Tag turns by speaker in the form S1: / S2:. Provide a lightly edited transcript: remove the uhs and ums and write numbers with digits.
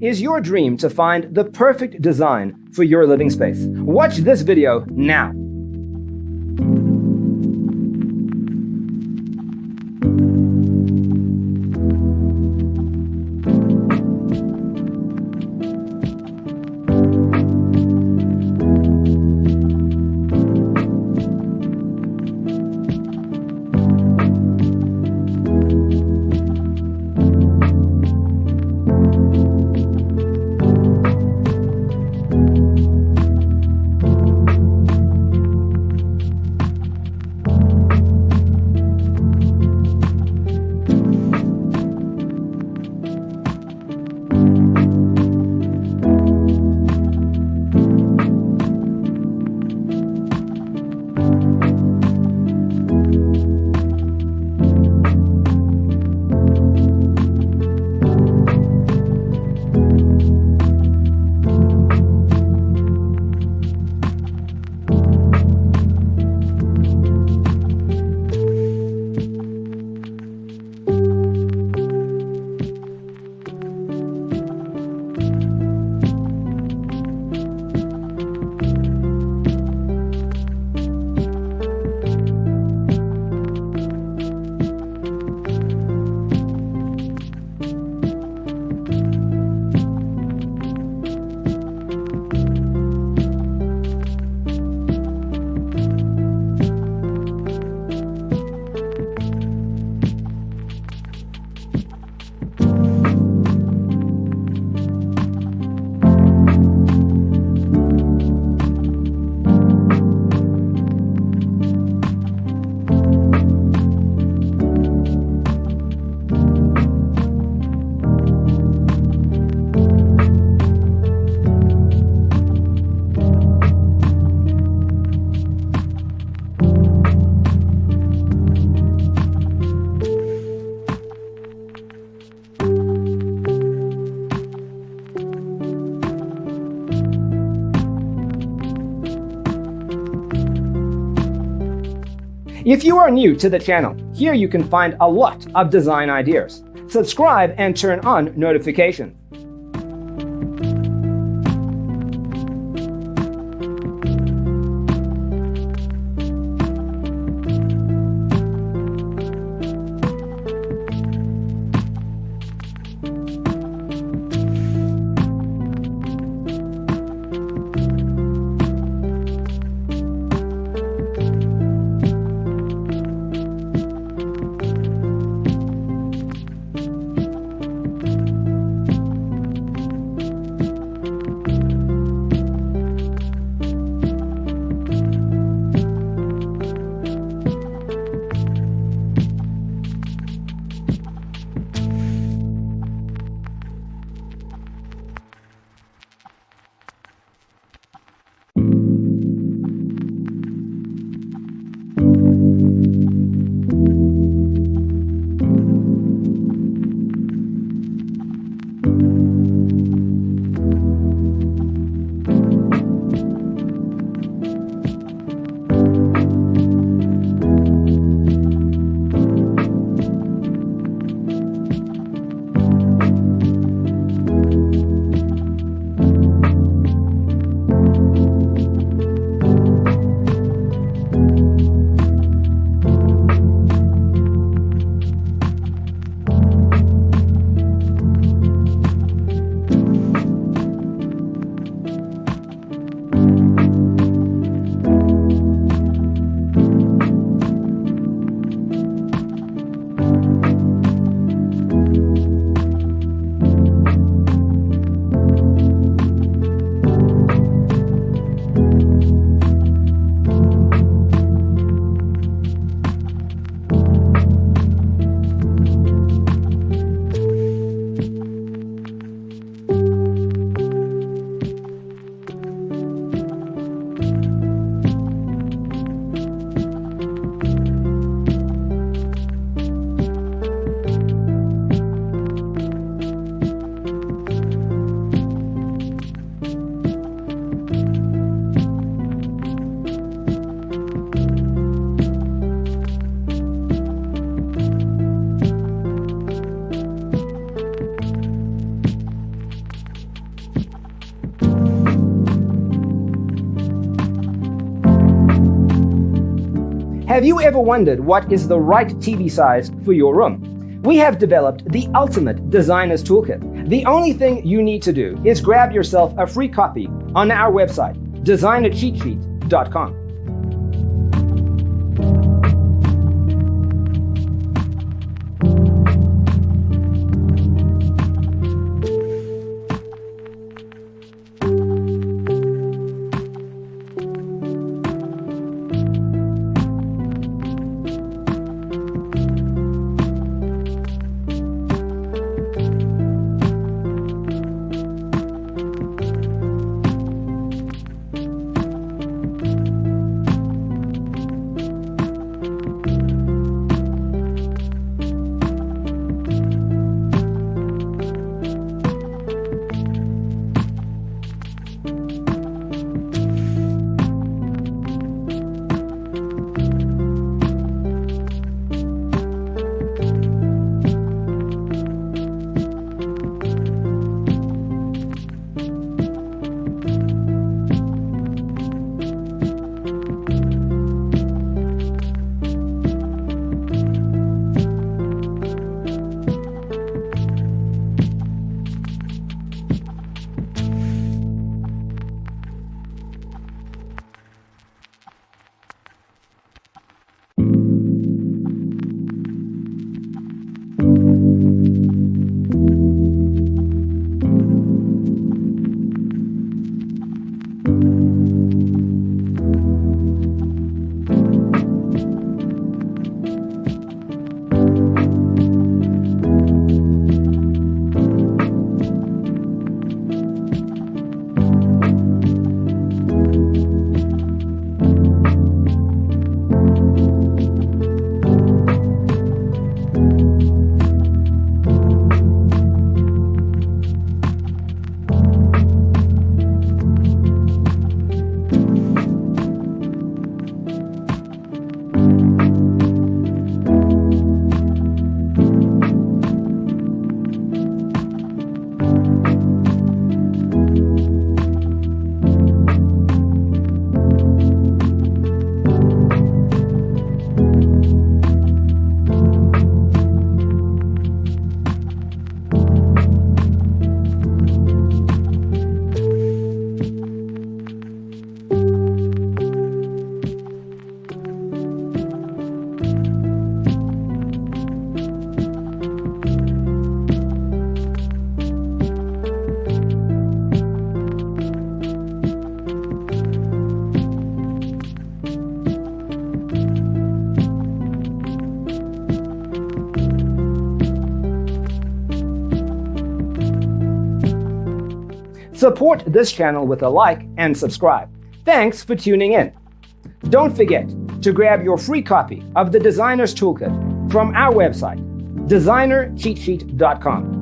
S1: is your dream to find the perfect design for your living space? Watch this video now. If you are new to the channel, here you can find a lot of design ideas. Subscribe and turn on notifications. Have you ever wondered what is the right TV size for your room? We have developed the ultimate designer's toolkit. The only thing you need to do is grab yourself a free copy on our website, designercheatsheet.com. Support this channel with a like and subscribe. Thanks for tuning in. Don't forget to grab your free copy of the Designer's Toolkit from our website, designercheatsheet.com.